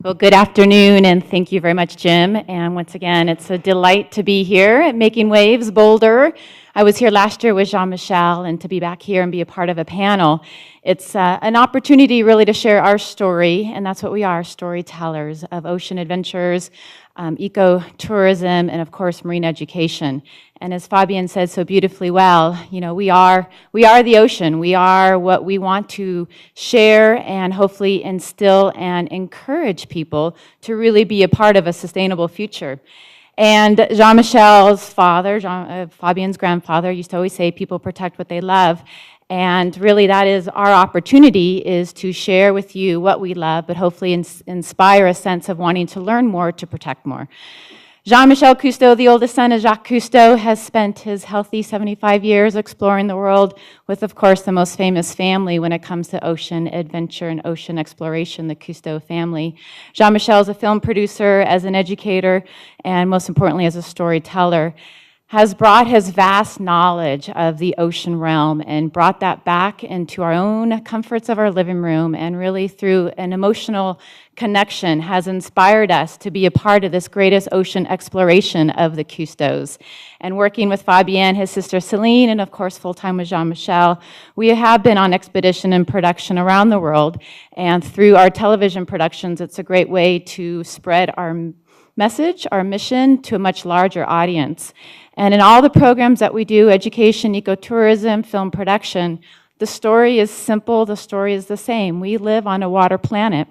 Well, good afternoon, and thank you very much, Jim. And once again, it's a delight to be here at Making Waves, Boulder. I was here last year with Jean-Michel, and to be back here and be a part of a panel, it's an opportunity really to share our story, and that's what we are, storytellers of ocean adventures, ecotourism, and of course, marine education. And as Fabian said so beautifully well, you know, we are the ocean. We are what we want to share and hopefully instill and encourage people to really be a part of a sustainable future. And Jean-Michel's father, Fabian's grandfather, used to always say, people protect what they love. And really that is our opportunity, is to share with you what we love, but hopefully inspire a sense of wanting to learn more to protect more. Jean-Michel Cousteau, the oldest son of Jacques Cousteau, has spent his healthy 75 years exploring the world with, of course, the most famous family when it comes to ocean adventure and ocean exploration, the Cousteau family. Jean-Michel is a film producer, as an educator, and most importantly, as a storyteller, has brought his vast knowledge of the ocean realm and brought that back into our own comforts of our living room, and really through an emotional connection has inspired us to be a part of this greatest ocean exploration of the Cousteaus. And working with Fabienne, his sister Celine, and of course full-time with Jean-Michel, we have been on expedition and production around the world, and through our television productions, it's a great way to spread our message, our mission, to a much larger audience. And in all the programs that we do, education, ecotourism, film production, the story is simple, the story is the same. We live on a water planet.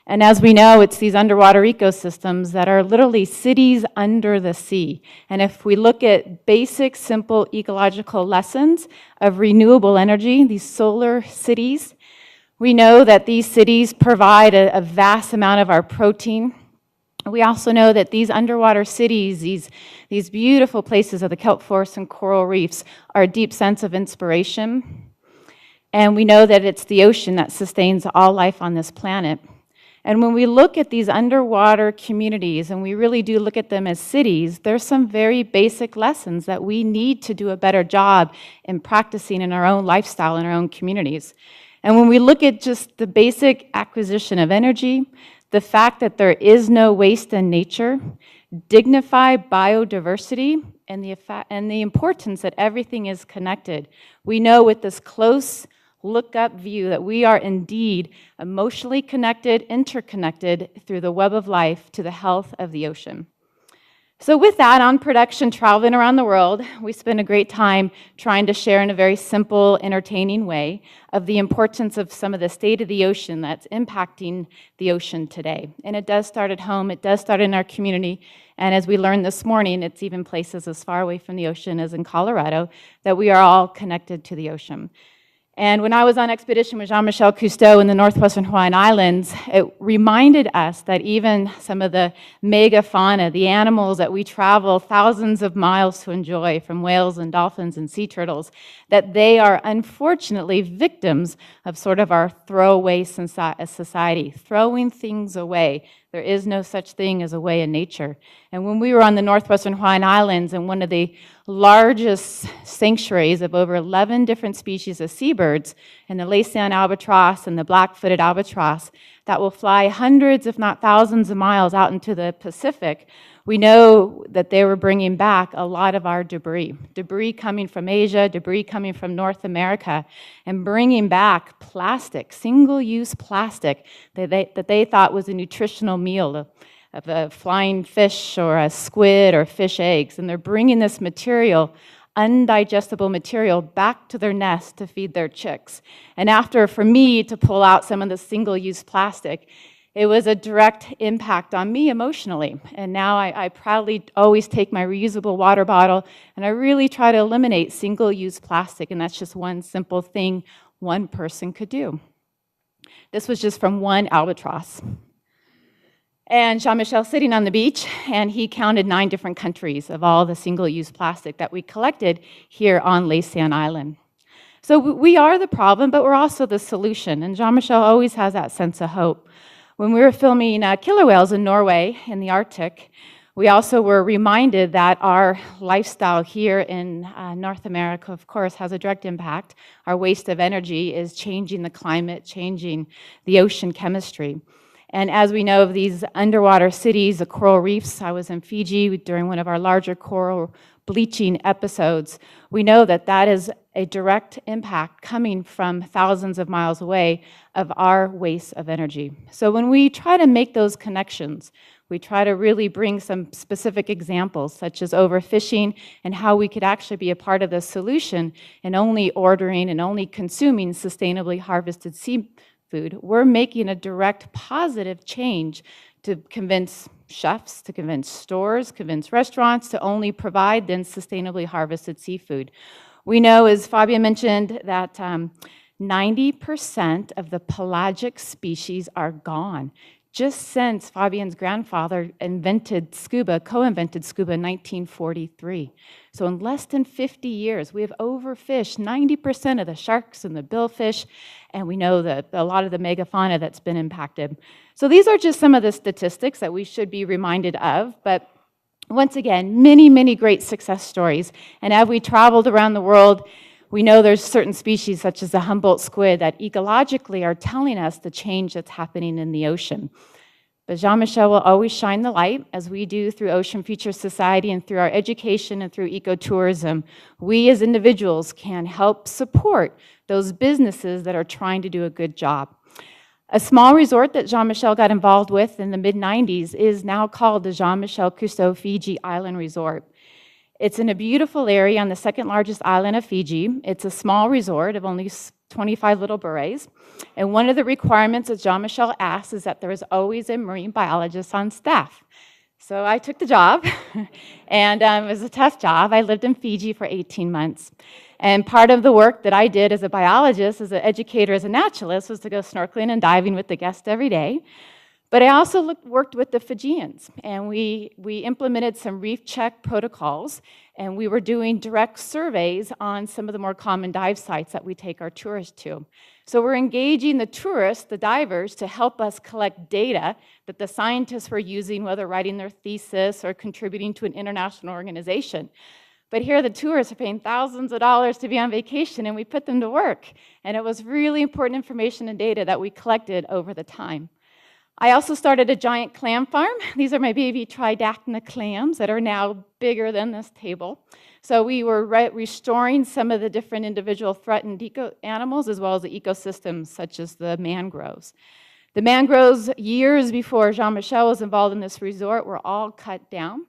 And as we know, it's these underwater ecosystems that are literally cities under the sea. And if we look at basic, simple ecological lessons of renewable energy, these solar cities, we know that these cities provide a vast amount of our protein. We also know that these underwater cities, these beautiful places of the kelp forests and coral reefs, are a deep sense of inspiration. And we know that it's the ocean that sustains all life on this planet. And when we look at these underwater communities, and we really do look at them as cities, there's some very basic lessons that we need to do a better job in practicing in our own lifestyle, in our own communities. And when we look at just the basic acquisition of energy, the fact that there is no waste in nature, dignify biodiversity, and the importance that everything is connected, we know with this close look-up view that we are indeed emotionally connected, interconnected through the web of life to the health of the ocean. So with that, on production, traveling around the world, we spend a great time trying to share in a very simple, entertaining way of the importance of some of the state of the ocean that's impacting the ocean today. And it does start at home, it does start in our community, and as we learned this morning, it's even places as far away from the ocean as in Colorado that we are all connected to the ocean. And when I was on expedition with Jean-Michel Cousteau in the northwestern Hawaiian Islands, it reminded us that even some of the megafauna, the animals that we travel thousands of miles to enjoy, from whales and dolphins and sea turtles, that they are unfortunately victims of sort of our throwaway society, throwing things away. There is no such thing as a way in nature. And when we were on the northwestern Hawaiian Islands, in one of the largest sanctuaries of over 11 different species of seabirds, and the Laysan albatross and the black-footed albatross that will fly hundreds, if not thousands of miles out into the Pacific, we know that they were bringing back a lot of our debris coming from Asia, debris coming from North America, and bringing back plastic, single-use plastic that they thought was a nutritional meal of a flying fish or a squid or fish eggs. And they're bringing this material, undigestible material, back to their nest to feed their chicks. And after, for me, to pull out some of the single-use plastic, it was a direct impact on me emotionally. And now I proudly always take my reusable water bottle, and I really try to eliminate single-use plastic, and that's just one simple thing one person could do. This was just from one albatross. And Jean-Michel sitting on the beach, and he counted 9 different countries of all the single-use plastic that we collected here on Laysan Island. So we are the problem, but we're also the solution, and Jean-Michel always has that sense of hope. When we were filming killer whales in Norway in the Arctic, we also were reminded that our lifestyle here in North America, of course, has a direct impact. Our waste of energy is changing the climate, changing the ocean chemistry. And as we know of these underwater cities, the coral reefs, I was in Fiji during one of our larger coral bleaching episodes. We know that that is a direct impact coming from thousands of miles away of our waste of energy. So when we try to make those connections, we try to really bring some specific examples, such as overfishing and how we could actually be a part of the solution and only ordering and only consuming sustainably harvested seafood. We're making a direct positive change to convince chefs, to convince stores, convince restaurants to only provide then sustainably harvested seafood. We know, as Fabia mentioned, that 90% of the pelagic species are gone. Just since Fabian's grandfather co-invented scuba in 1943. So in less than 50 years, we have overfished 90% of the sharks and the billfish, and we know that a lot of the megafauna that's been impacted. So these are just some of the statistics that we should be reminded of, but once again, many, many great success stories. And as we traveled around the world, we know there's certain species, such as the Humboldt squid, that ecologically are telling us the change that's happening in the ocean. But Jean-Michel will always shine the light, as we do through Ocean Future Society and through our education and through ecotourism. We as individuals can help support those businesses that are trying to do a good job. A small resort that Jean-Michel got involved with in the mid-90s is now called the Jean-Michel Cousteau Fiji Island Resort. It's in a beautiful area on the second largest island of Fiji. It's a small resort of only 25 little bures. And one of the requirements that Jean-Michel asked is that there is always a marine biologist on staff. So I took the job, and it was a tough job. I lived in Fiji for 18 months. And part of the work that I did as a biologist, as an educator, as a naturalist, was to go snorkeling and diving with the guests every day. But I also worked with the Fijians, and we implemented some reef check protocols, and we were doing direct surveys on some of the more common dive sites that we take our tourists to. So we're engaging the tourists, the divers, to help us collect data that the scientists were using, whether writing their thesis or contributing to an international organization. But here the tourists are paying thousands of dollars to be on vacation, and we put them to work. And it was really important information and data that we collected over the time. I also started a giant clam farm. These are my baby tridacna clams that are now bigger than this table. So we were restoring some of the different individual threatened animals as well as the ecosystems, such as the mangroves. The mangroves, years before Jean-Michel was involved in this resort, were all cut down.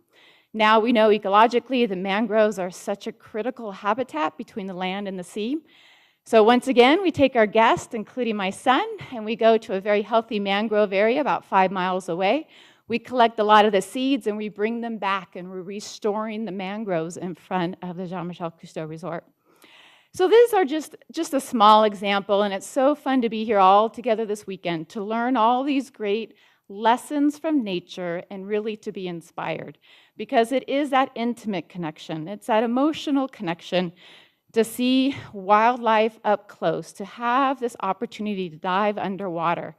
Now we know ecologically the mangroves are such a critical habitat between the land and the sea. So once again, we take our guests, including my son, and we go to a very healthy mangrove area about 5 miles away. We collect a lot of the seeds and we bring them back, and we're restoring the mangroves in front of the Jean-Michel Cousteau Resort. So these are just a small example, and it's so fun to be here all together this weekend to learn all these great lessons from nature and really to be inspired, because it is that intimate connection. It's that emotional connection to see wildlife up close, to have this opportunity to dive underwater,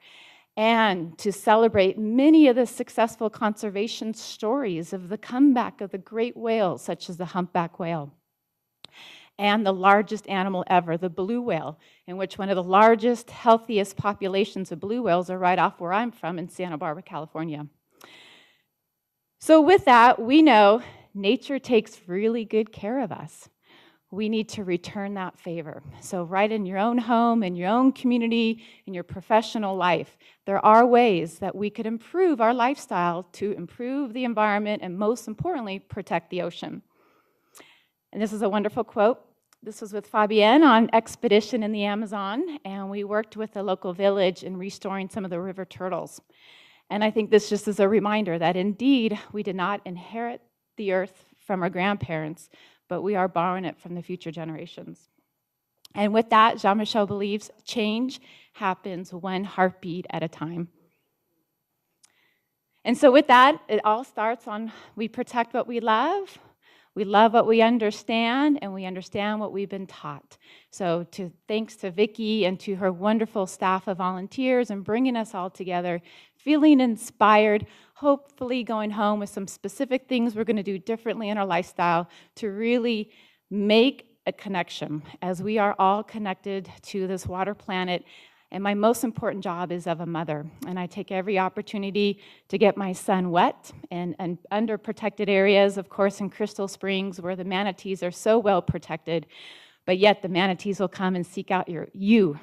and to celebrate many of the successful conservation stories of the comeback of the great whales, such as the humpback whale, and the largest animal ever, the blue whale, in which one of the largest, healthiest populations of blue whales are right off where I'm from in Santa Barbara, California. So with that, we know nature takes really good care of us. We need to return that favor. So right in your own home, in your own community, in your professional life, there are ways that we could improve our lifestyle to improve the environment and, most importantly, protect the ocean. And this is a wonderful quote. This was with Fabienne on expedition in the Amazon, and we worked with a local village in restoring some of the river turtles. And I think this just is a reminder that indeed we did not inherit the earth from our grandparents, but we are borrowing it from the future generations. And with that, Jean-Michel believes change happens one heartbeat at a time. And so with that, it all starts on we protect what we love what we understand, and we understand what we've been taught. So thanks to Vicki and to her wonderful staff of volunteers and bringing us all together, feeling inspired, hopefully going home with some specific things we're going to do differently in our lifestyle to really make a connection, as we are all connected to this water planet And my most important job is of a mother. And I take every opportunity to get my son wet and under protected areas, of course, in Crystal Springs, where the manatees are so well protected, but yet the manatees will come and seek out you.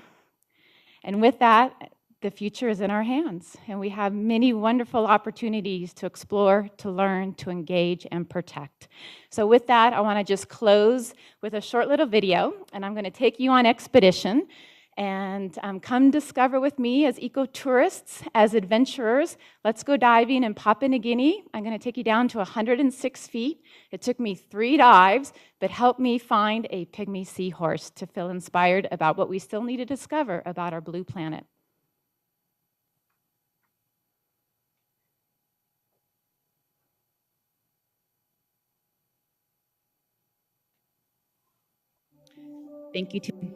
And with that, the future is in our hands, and we have many wonderful opportunities to explore, to learn, to engage, and protect. So with that, I want to just close with a short little video, and I'm going to take you on expedition, and come discover with me as ecotourists, as adventurers. Let's go diving in Papua New Guinea. I'm going to take you down to 106 feet. It took me 3 dives, but helped me find a pygmy seahorse to feel inspired about what we still need to discover about our blue planet. Thank you, Tim.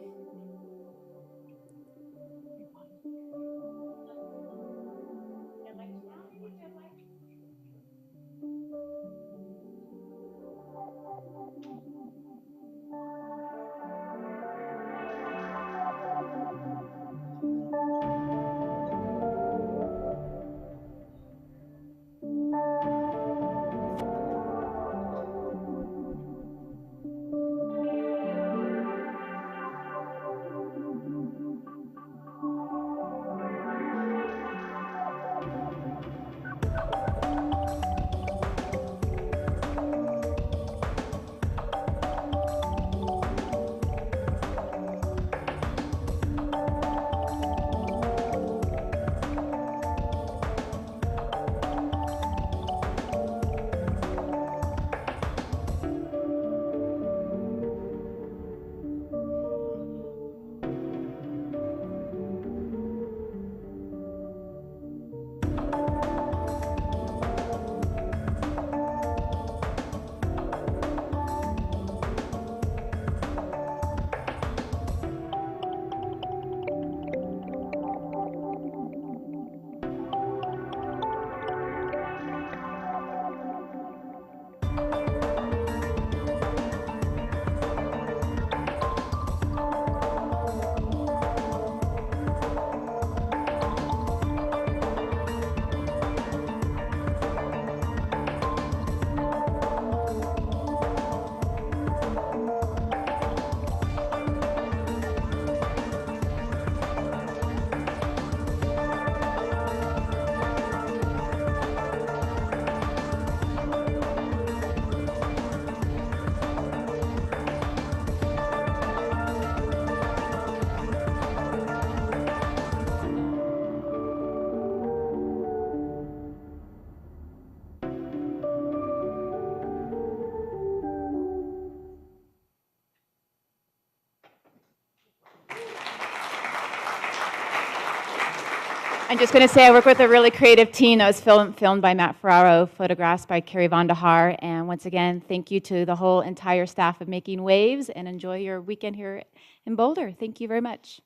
I'm just going to say I work with a really creative team that was filmed by Matt Ferraro, photographs by Carrie Vandahar, and once again, thank you to the whole entire staff of Making Waves, and enjoy your weekend here in Boulder. Thank you very much.